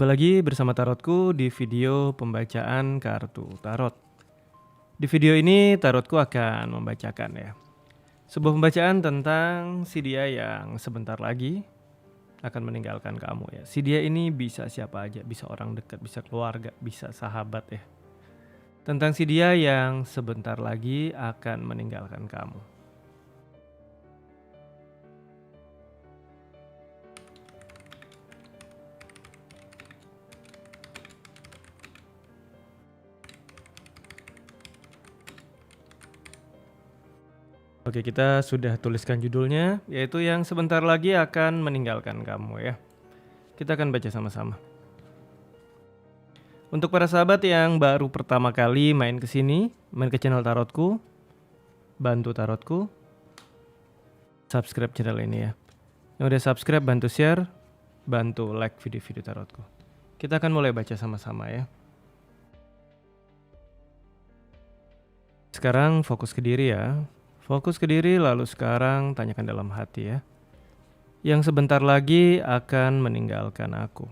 Jumpa lagi bersama Tarotku di video pembacaan kartu tarot. Di video ini Tarotku akan membacakan sebuah pembacaan tentang si dia yang sebentar lagi akan meninggalkan kamu ya. Si dia ini bisa siapa aja, bisa orang dekat, bisa keluarga, bisa sahabat ya. Tentang si dia yang sebentar lagi akan meninggalkan kamu. Oke, kita sudah tuliskan judulnya, yaitu yang sebentar lagi akan meninggalkan kamu ya. Kita akan baca sama-sama. Untuk para sahabat yang baru pertama kali main ke sini, main ke channel Tarotku, bantu Tarotku, subscribe channel ini ya. Yang udah subscribe bantu share, bantu like video-video Tarotku. Kita akan mulai baca sama-sama ya. Sekarang fokus ke diri ya. Fokus ke diri, lalu sekarang tanyakan dalam hati ya. Yang sebentar lagi akan meninggalkan aku.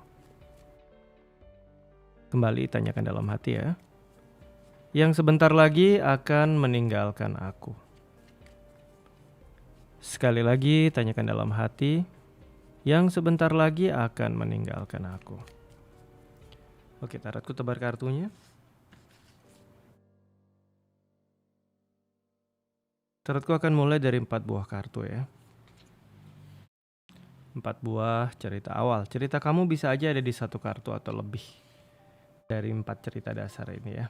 Kembali tanyakan dalam hati ya. Yang sebentar lagi akan meninggalkan aku. Sekali lagi tanyakan dalam hati. Yang sebentar lagi akan meninggalkan aku. Oke, Tarotku tebar kartunya. Tarotku akan mulai dari 4 buah kartu ya. 4 buah cerita awal. Cerita kamu bisa aja ada di 1 kartu atau lebih dari 4 cerita dasar ini ya.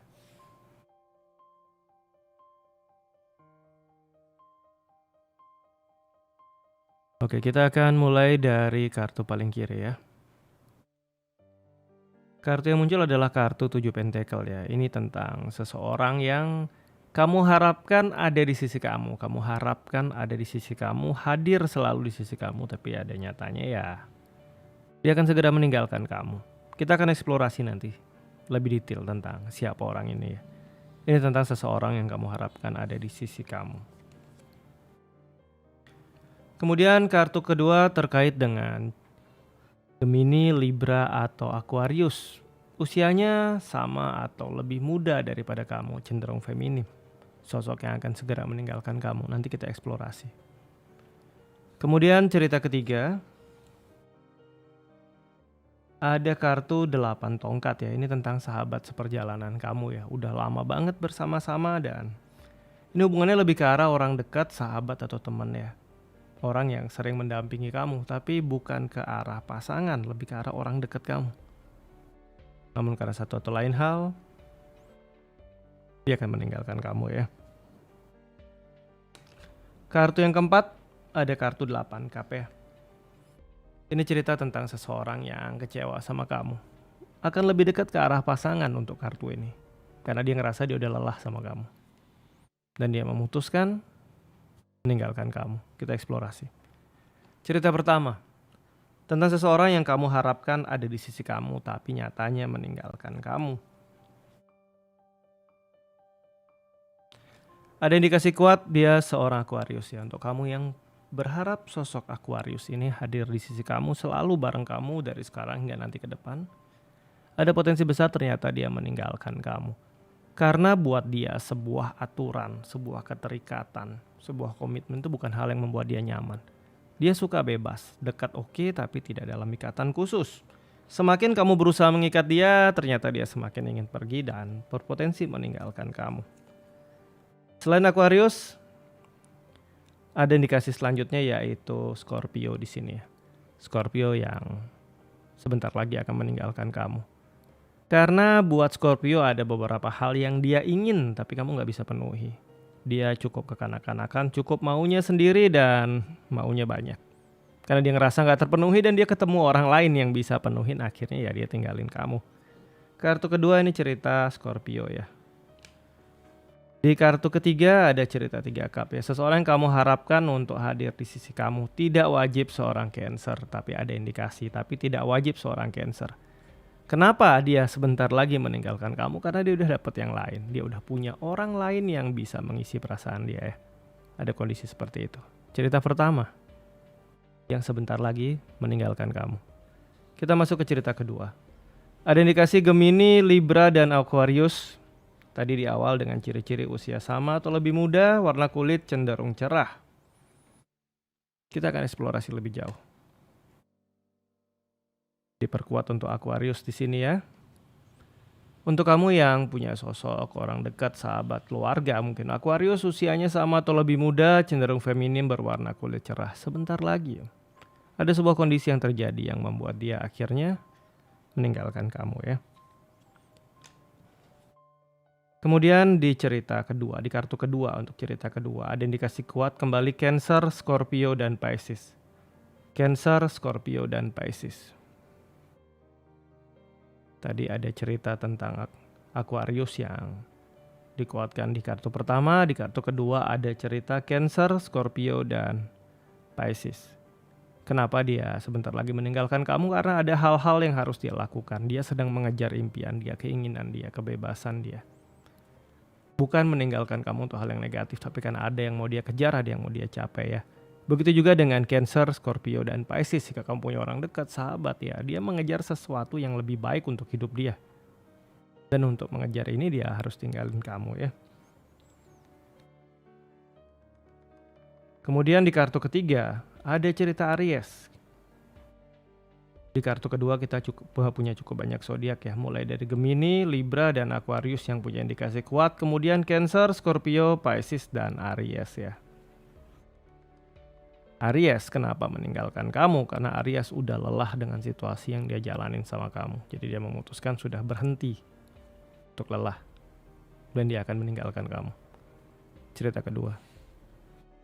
Oke, kita akan mulai dari kartu paling kiri ya. Kartu yang muncul adalah kartu 7 pentakel ya. Ini tentang seseorang yang kamu harapkan ada di sisi kamu. Kamu harapkan ada di sisi kamu, hadir selalu di sisi kamu. Tapi ada nyatanya ya, dia akan segera meninggalkan kamu. Kita akan eksplorasi nanti lebih detail tentang siapa orang ini ya. Ini tentang seseorang yang kamu harapkan ada di sisi kamu. Kemudian kartu kedua terkait dengan Gemini, Libra, atau Aquarius. Usianya sama atau lebih muda daripada kamu, cenderung feminim. Sosok yang akan segera meninggalkan kamu. Nanti kita eksplorasi. Kemudian cerita ketiga. Ada kartu 8 tongkat ya. Ini tentang sahabat seperjalanan kamu ya. Udah lama banget bersama-sama dan ini hubungannya lebih ke arah orang dekat, sahabat atau teman ya. Orang yang sering mendampingi kamu. Tapi bukan ke arah pasangan, lebih ke arah orang dekat kamu. Namun karena satu atau lain hal, dia akan meninggalkan kamu ya. Kartu yang keempat ada kartu 8 cup ya. Ini cerita tentang seseorang yang kecewa sama kamu. Akan lebih dekat ke arah pasangan untuk kartu ini. Karena dia ngerasa dia udah lelah sama kamu. Dan dia memutuskan meninggalkan kamu. Kita eksplorasi. Cerita pertama. Tentang seseorang yang kamu harapkan ada di sisi kamu, tapi nyatanya meninggalkan kamu. Ada indikasi kuat dia seorang Aquarius ya. Untuk kamu yang berharap sosok Aquarius ini hadir di sisi kamu, selalu bareng kamu dari sekarang hingga nanti ke depan. Ada potensi besar ternyata dia meninggalkan kamu. Karena buat dia sebuah aturan, sebuah keterikatan, sebuah komitmen itu bukan hal yang membuat dia nyaman. Dia suka bebas, dekat oke, tapi tidak dalam ikatan khusus. Semakin kamu berusaha mengikat dia, ternyata dia semakin ingin pergi dan berpotensi meninggalkan kamu. Selain Aquarius, ada indikasi selanjutnya yaitu Scorpio di sini ya. Scorpio yang sebentar lagi akan meninggalkan kamu. Karena buat Scorpio ada beberapa hal yang dia ingin tapi kamu gak bisa penuhi. Dia cukup kekanak-kanakan, cukup maunya sendiri dan maunya banyak. Karena dia ngerasa gak terpenuhi dan dia ketemu orang lain yang bisa penuhin, akhirnya ya dia tinggalin kamu. Kartu kedua ini cerita Scorpio ya. Di kartu ketiga ada cerita 3 cup ya. Seseorang yang kamu harapkan untuk hadir di sisi kamu. Tidak wajib seorang Cancer, tapi ada indikasi. Tapi tidak wajib seorang Cancer. Kenapa dia sebentar lagi meninggalkan kamu? Karena dia udah dapet yang lain. Dia udah punya orang lain yang bisa mengisi perasaan dia ya. Ada kondisi seperti itu. Cerita pertama. Yang sebentar lagi meninggalkan kamu. Kita masuk ke cerita kedua. Ada indikasi Gemini, Libra, dan Aquarius. Tadi di awal dengan ciri-ciri usia sama atau lebih muda, warna kulit cenderung cerah. Kita akan eksplorasi lebih jauh. Diperkuat untuk Aquarius di sini ya. Untuk kamu yang punya sosok orang dekat, sahabat, keluarga, mungkin Aquarius usianya sama atau lebih muda, cenderung feminim, berwarna kulit cerah. Sebentar lagi ada sebuah kondisi yang terjadi yang membuat dia akhirnya meninggalkan kamu ya. Kemudian di cerita kedua, di kartu kedua untuk cerita kedua, ada indikasi kuat kembali Cancer, Scorpio, dan Pisces. Cancer, Scorpio, dan Pisces. Tadi ada cerita tentang Aquarius yang dikuatkan di kartu pertama, di kartu kedua ada cerita Cancer, Scorpio, dan Pisces. Kenapa dia sebentar lagi meninggalkan kamu? Karena ada hal-hal yang harus dia lakukan. Dia sedang mengejar impian dia, keinginan dia, kebebasan dia. Bukan meninggalkan kamu untuk hal yang negatif, tapi kan ada yang mau dia kejar, ada yang mau dia capai ya. Begitu juga dengan Cancer, Scorpio, dan Pisces. Jika kamu punya orang dekat, sahabat ya, dia mengejar sesuatu yang lebih baik untuk hidup dia. Dan untuk mengejar ini dia harus tinggalin kamu ya. Kemudian di kartu ketiga, ada cerita Aries. Di kartu kedua kita punya cukup banyak zodiak ya, mulai dari Gemini, Libra, dan Aquarius yang punya indikasi kuat, kemudian Cancer, Scorpio, Pisces, dan Aries ya. Aries kenapa meninggalkan kamu? Karena Aries udah lelah dengan situasi yang dia jalanin sama kamu. Jadi dia memutuskan sudah berhenti untuk lelah. Dan dia akan meninggalkan kamu. Cerita kedua.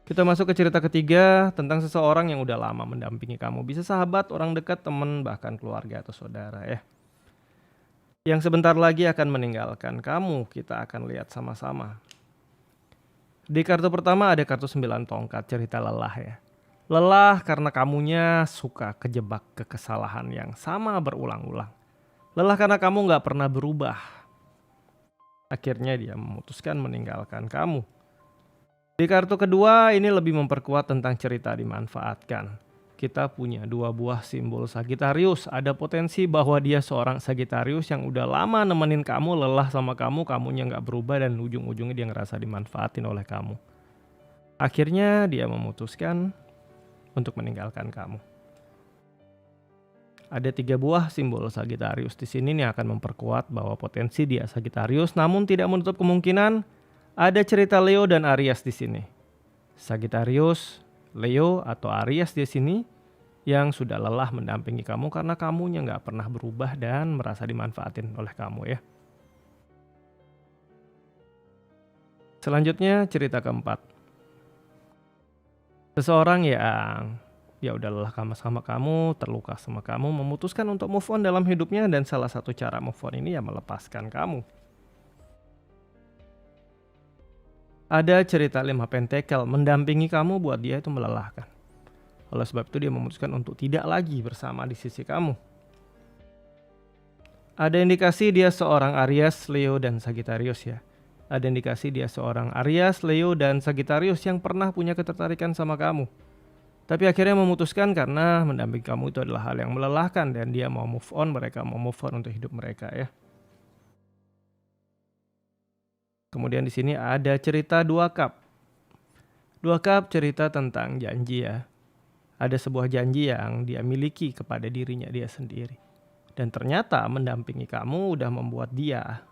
Kita masuk ke cerita ketiga tentang seseorang yang udah lama mendampingi kamu. Bisa sahabat, orang dekat, teman, bahkan keluarga atau saudara ya. Yang sebentar lagi akan meninggalkan kamu. Kita akan lihat sama-sama. Di kartu pertama ada kartu 9 tongkat, cerita lelah ya. Lelah karena kamunya suka kejebak ke kesalahan yang sama berulang-ulang. Lelah karena kamu gak pernah berubah. Akhirnya dia memutuskan meninggalkan kamu. Di kartu kedua ini lebih memperkuat tentang cerita dimanfaatkan. Kita punya dua buah simbol Sagittarius. Ada potensi bahwa dia seorang Sagittarius yang udah lama nemenin kamu, lelah sama kamu, kamunya gak berubah dan ujung-ujungnya dia ngerasa dimanfaatin oleh kamu. Akhirnya dia memutuskan untuk meninggalkan kamu. Ada 3 buah simbol Sagittarius di sini nih akan memperkuat bahwa potensi dia Sagittarius, namun tidak menutup kemungkinan ada cerita Leo dan Aries di sini. Sagittarius, Leo atau Aries di sini yang sudah lelah mendampingi kamu karena kamunya nggak pernah berubah dan merasa dimanfaatin oleh kamu ya. Selanjutnya cerita keempat. Seseorang yang ya udah lelah sama kamu, terluka sama kamu, memutuskan untuk move on dalam hidupnya dan salah satu cara move on ini ya melepaskan kamu. Ada cerita 5 pentakel, mendampingi kamu buat dia itu melelahkan. Oleh sebab itu dia memutuskan untuk tidak lagi bersama di sisi kamu. Ada indikasi dia seorang Aries, Leo, dan Sagittarius ya. Ada indikasi dia seorang Aries, Leo, dan Sagittarius yang pernah punya ketertarikan sama kamu. Tapi akhirnya memutuskan karena mendampingi kamu itu adalah hal yang melelahkan dan dia mau move on, mereka mau move on untuk hidup mereka ya. Kemudian di sini ada cerita 2 cup. 2 cup cerita tentang janji ya. Ada sebuah janji yang dia miliki kepada dirinya dia sendiri. Dan ternyata mendampingi kamu udah membuat dia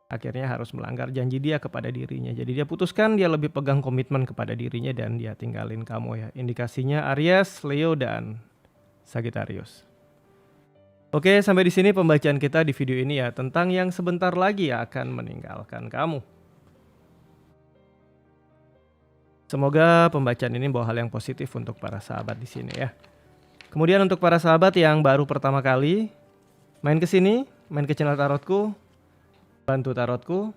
akhirnya harus melanggar janji dia kepada dirinya. Jadi dia putuskan dia lebih pegang komitmen kepada dirinya dan dia tinggalin kamu ya. Indikasinya Aries, Leo, dan Sagittarius. Oke, sampai di sini pembacaan kita di video ini ya tentang yang sebentar lagi akan meninggalkan kamu. Semoga pembacaan ini bawa hal yang positif untuk para sahabat di sini ya. Kemudian untuk para sahabat yang baru pertama kali main ke sini, main ke channel tarotku, bantu tarotku,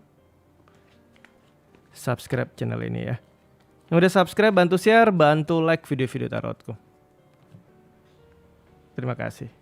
subscribe channel ini ya. Yang udah subscribe bantu share, bantu like video-video tarotku. Terima kasih.